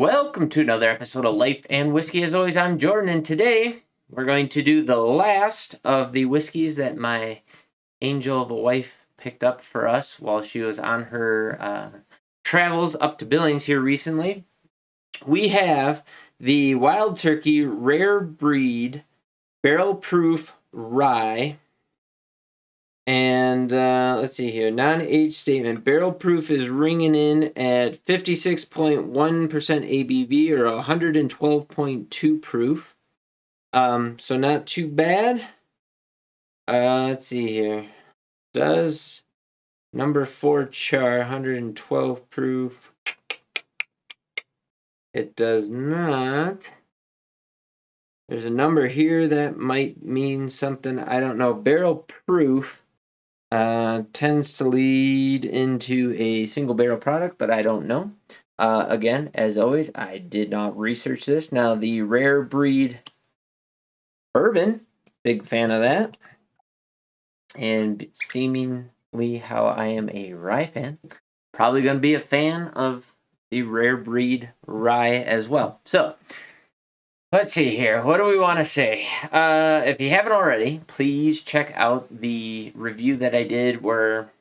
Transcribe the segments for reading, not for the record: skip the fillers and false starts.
Welcome to another episode of Life and Whiskey. As always, I'm Jordan, and today we're going to do the last of the whiskeys that my angel of a wife picked up for us while she was on her travels up to Billings here recently. We have the Wild Turkey Rare Breed Barrel Proof Rye. And let's see here. Non-age statement. Barrel proof is ringing in at 56.1% ABV or 112.2 proof. So not too bad. Let's see here. Does number 4 char 112 proof? It does not. There's a number here that might mean something. I don't know. Barrel proof tends to lead into a single barrel product, but I don't know. Again, as always, I did not research this. Now, the Rare Breed Bourbon, big fan of that. And seemingly how I am a rye fan, probably going to be a fan of the Rare Breed Rye as well. So, let's see here. What do we want to say? If you haven't already, please check out the review that I did where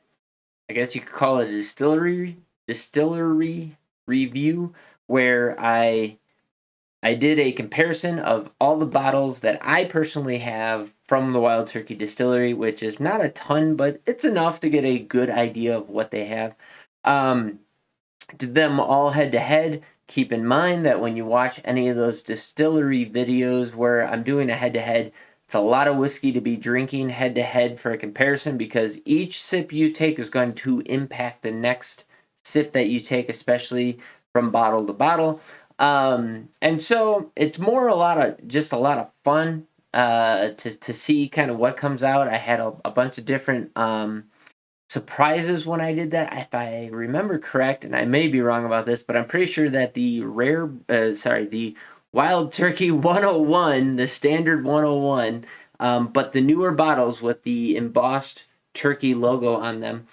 I guess you could call it a distillery review where I did a comparison of all the bottles that I personally have from the Wild Turkey Distillery, which is not a ton, but it's enough to get a good idea of what they have. Did them all head to head. Keep in mind that when you watch any of those distillery videos where I'm doing a head-to-head, it's a lot of whiskey to be drinking head-to-head for a comparison because each sip you take is going to impact the next sip that you take, especially from bottle to bottle. And so it's more a lot of fun to see kind of what comes out. I had a bunch of different surprises when I did that. If I remember correct, and I may be wrong about this, but I'm pretty sure that the Wild Turkey 101, the standard 101, but the newer bottles with the embossed turkey logo on them,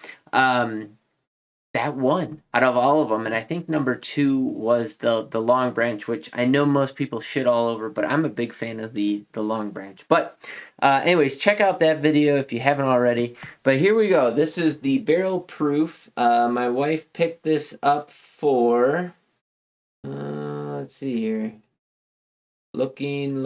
that won out of all of them. And I think number 2 was the Long Branch, which I know most people shit all over, but I'm a big fan of the Long Branch. But anyways, check out that video if you haven't already. But here we go. This is the barrel proof. My wife picked this up for, let's see here. Looking.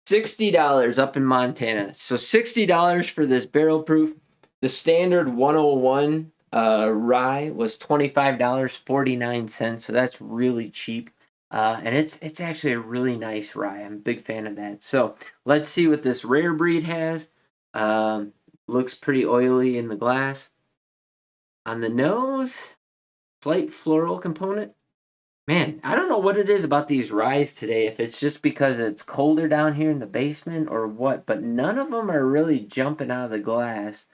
$60 up in Montana. So $60 for this barrel proof. The standard 101 rye was $25.49, so that's really cheap. And it's actually a really nice rye. I'm a big fan of that. So let's see what this Rare Breed has. Looks pretty oily in the glass. On the nose, slight floral component. Man, I don't know what it is about these ryes today, if it's just because it's colder down here in the basement or what, but none of them are really jumping out of the glass.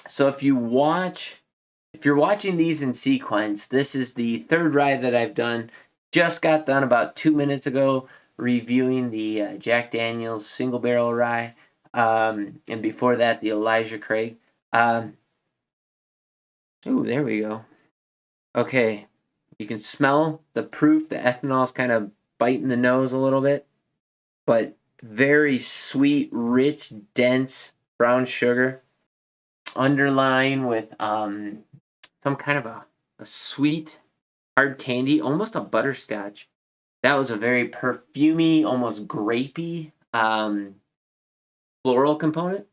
So if you're watching these in sequence, this is the third rye that I've done. Just got done about 2 minutes ago reviewing the Jack Daniel's single barrel rye, and before that the Elijah Craig. There we go. Okay, you can smell the proof. The ethanol's kind of biting the nose a little bit, but very sweet, rich, dense brown sugar. Underlying with some kind of a sweet hard candy, almost a butterscotch. That was a very perfumey, almost grapey floral component.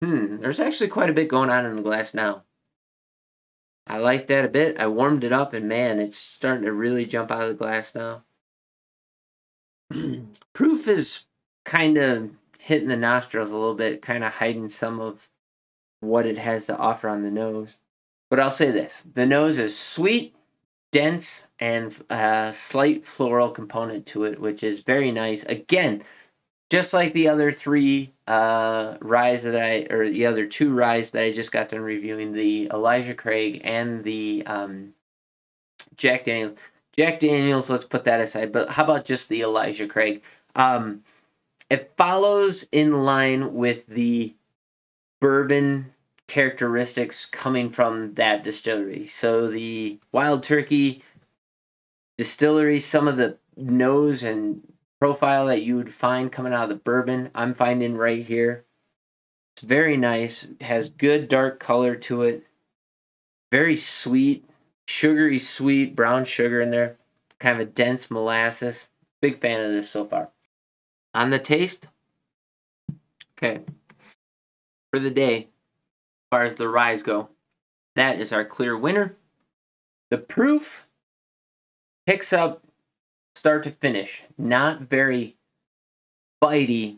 There's actually quite a bit going on in the glass now. I like that a bit. I warmed it up and man, it's starting to really jump out of the glass now. Proof is kind of hitting the nostrils a little bit, kind of hiding some of what it has to offer on the nose. But I'll say this. The nose is sweet, dense, and slight floral component to it, which is very nice. Again, just like the other 3 ryes the other 2 ryes that I just got done reviewing, the Elijah Craig and the Jack Daniels. Jack Daniels, let's put that aside. But how about just the Elijah Craig? It follows in line with the bourbon characteristics coming from that distillery. So the Wild Turkey Distillery, some of the nose and profile that you would find coming out of the bourbon, I'm finding right here. It's very nice, has good dark color to it, very sweet, sugary sweet, brown sugar in there, kind of a dense molasses. Big fan of this so far. On the taste, okay, for the day, as far as the ryes go, that is our clear winner. The proof picks up start to finish, not very bitey,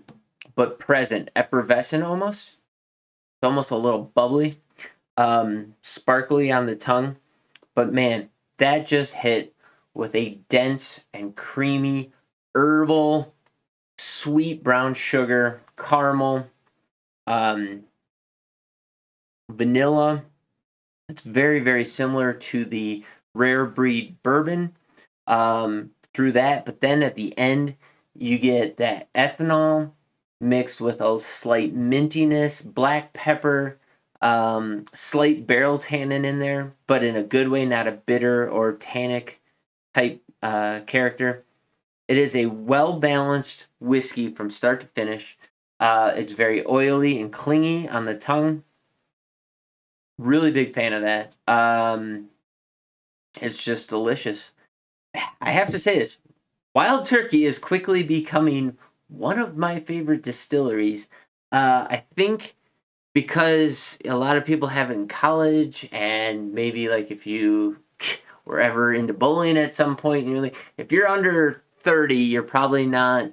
but present, effervescent almost. It's almost a little bubbly, sparkly on the tongue. But man, that just hit with a dense and creamy, herbal, sweet brown sugar, caramel, um, vanilla. It's very, very similar to the rare breed bourbon through that. But then at the end, you get that ethanol mixed with a slight mintiness, black pepper, slight barrel tannin in there, but in a good way, not a bitter or tannic type character. It is a well-balanced whiskey from start to finish. It's very oily and clingy on the tongue. Really big fan of that. It's just delicious. I have to say this. Wild Turkey is quickly becoming one of my favorite distilleries. I think because a lot of people have it in college, and maybe like if you were ever into bowling at some point, and you're like, if you're under 30, you're probably not,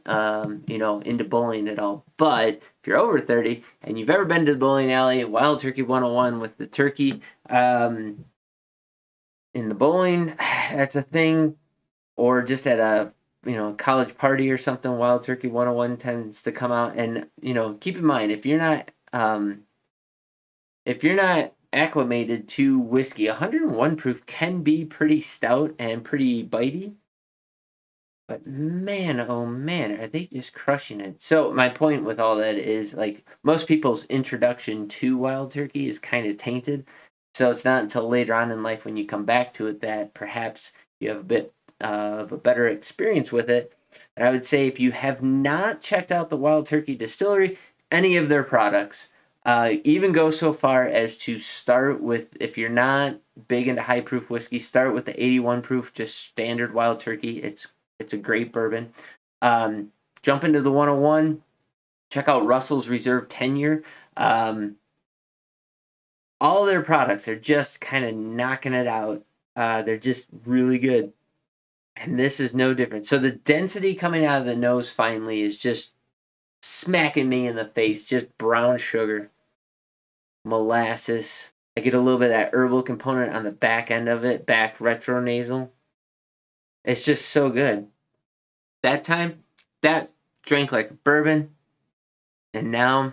into bowling at all. But if you're over 30 and you've ever been to the bowling alley, Wild Turkey 101 with the turkey in the bowling, that's a thing. Or just at a college party or something, Wild Turkey 101 tends to come out. And keep in mind, if you're not acclimated to whiskey, 101 proof can be pretty stout and pretty bitey. But man, oh man, are they just crushing it. So my point with all that is, like, most people's introduction to Wild Turkey is kind of tainted. So it's not until later on in life when you come back to it that perhaps you have a bit of a better experience with it. And I would say if you have not checked out the Wild Turkey Distillery, any of their products, even go so far as to start with, if you're not big into high proof whiskey, start with the 81 proof, just standard Wild Turkey. It's a great bourbon. Jump into the 101. Check out Russell's Reserve 10-year. All their products are just kind of knocking it out. They're just really good. And this is no different. So the density coming out of the nose finally is just smacking me in the face. Just brown sugar, molasses. I get a little bit of that herbal component on the back end of it, back retronasal. It's just so good. That time, that drank like bourbon, and now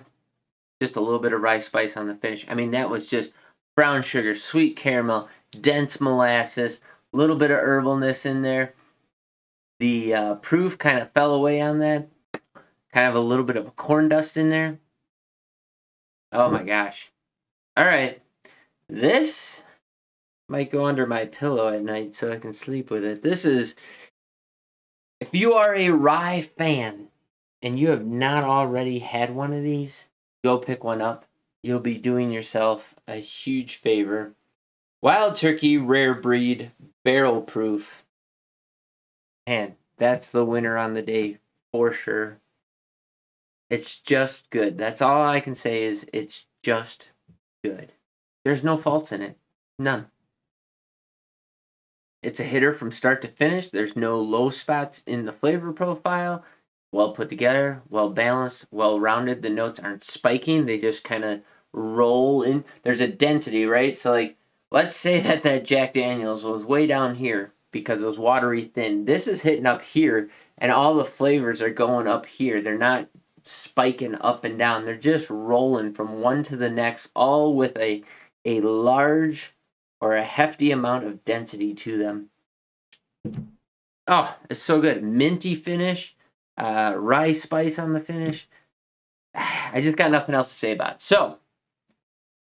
just a little bit of rice spice on the finish. I mean, that was just brown sugar, sweet caramel, dense molasses, a little bit of herbalness in there. The proof kind of fell away on that. Kind of a little bit of a corn dust in there. Oh my gosh. All right. This might go under my pillow at night so I can sleep with it. This is, if you are a rye fan and you have not already had one of these, go pick one up. You'll be doing yourself a huge favor. Wild Turkey Rare Breed Barrel Proof. Man, that's the winner on the day for sure. It's just good. That's all I can say is it's just good. There's no faults in it. None. It's a hitter from start to finish. There's no low spots in the flavor profile. Well put together, well balanced, well rounded. The notes aren't spiking. They just kind of roll in. There's a density, right? So, like, let's say that Jack Daniels was way down here because it was watery thin. This is hitting up here, and all the flavors are going up here. They're not spiking up and down. They're just rolling from one to the next, all with a large or a hefty amount of density to them. Oh, it's so good. Minty finish, rye spice on the finish. I just got nothing else to say about it. So,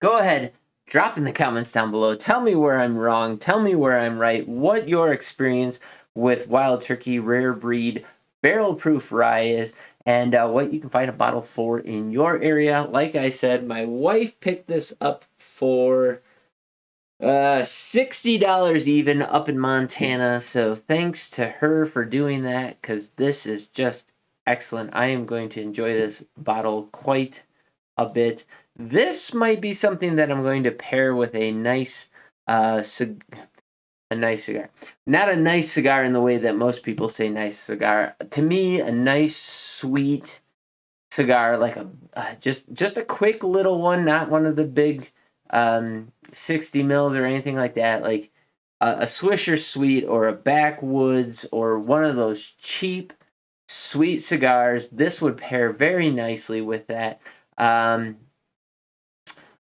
go ahead, drop in the comments down below. Tell me where I'm wrong. Tell me where I'm right. What your experience with Wild Turkey Rare Breed Barrel Proof Rye is, and what you can find a bottle for in your area. Like I said, my wife picked this up for $60 even up in Montana. So thanks to her for doing that, because this is just excellent. I am going to enjoy this bottle quite a bit. This might be something that I'm going to pair with a nice a nice cigar. Not a nice cigar in the way that most people say nice cigar. To me, a nice sweet cigar, like a just a quick little one, not one of the big 60 mils or anything like that. Like a Swisher Sweet or a Backwoods or one of those cheap sweet cigars. This would pair very nicely with that. Um,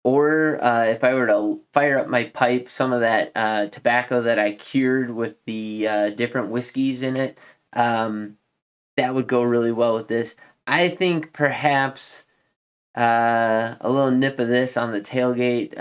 or if I were to fire up my pipe, some of that tobacco that I cured with the different whiskeys in it, that would go really well with this. I think perhaps a little nip of this on the tailgate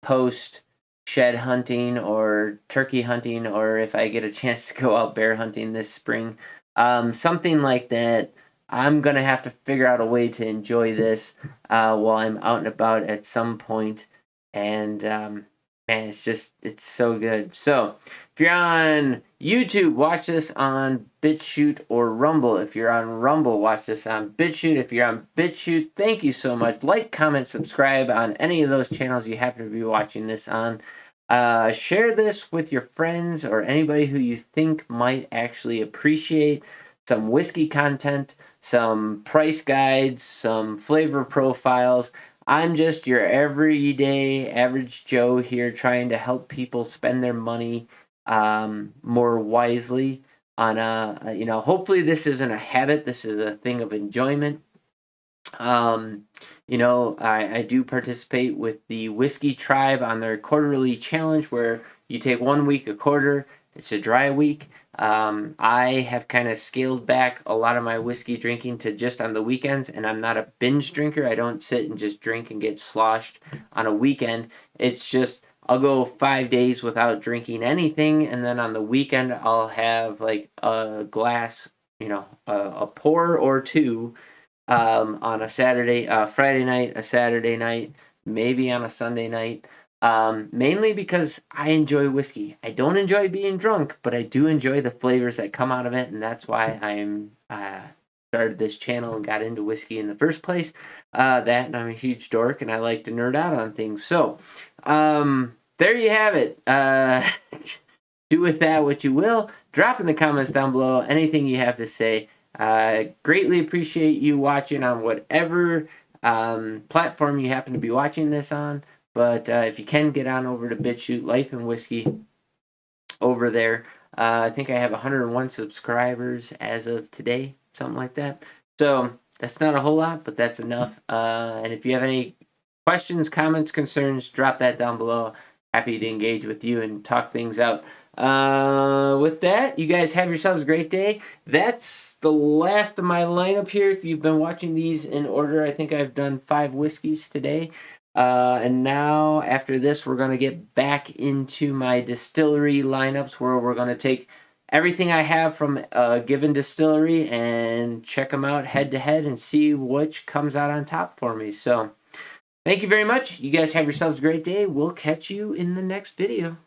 post shed hunting or turkey hunting, or if I get a chance to go out bear hunting this spring, something like that. I'm gonna have to figure out a way to enjoy this while I'm out and about at some point, and man, it's so good. So if you're on YouTube, watch this on BitChute or Rumble. If you're on Rumble, watch this on BitChute. If you're on BitChute, thank you so much. Like, comment, subscribe on any of those channels you happen to be watching this on. Share this with your friends or anybody who you think might actually appreciate some whiskey content, some price guides, some flavor profiles. I'm just your everyday average Joe here trying to help people spend their money more wisely on hopefully this isn't a habit. This is a thing of enjoyment. I do participate with the Whiskey Tribe on their quarterly challenge where you take 1 week a quarter. It's a dry week. I have kind of scaled back a lot of my whiskey drinking to just on the weekends, and I'm not a binge drinker. I don't sit and just drink and get sloshed on a weekend. It's just I'll go 5 days without drinking anything, and then on the weekend I'll have like a glass, a pour or two on a Friday night, a Saturday night, maybe on a Sunday night. Mainly because I enjoy whiskey. I don't enjoy being drunk, but I do enjoy the flavors that come out of it, and that's why I'm started this channel and got into whiskey in the first place. That and I'm a huge dork, and I like to nerd out on things. So, there you have it. Do with that what you will. Drop in the comments down below anything you have to say. Greatly appreciate you watching on whatever platform you happen to be watching this on. But if you can get on over to BitChute, Life and Whiskey over there. I think I have 101 subscribers as of today, something like that. So that's not a whole lot, but that's enough. And if you have any questions, comments, concerns, drop that down below. Happy to engage with you and talk things out. With that, you guys have yourselves a great day. That's the last of my lineup here. If you've been watching these in order, I think I've done 5 whiskeys today. And now, after this, we're going to get back into my distillery lineups where we're going to take everything I have from a given distillery and check them out head to head and see which comes out on top for me. So, thank you very much. You guys have yourselves a great day. We'll catch you in the next video.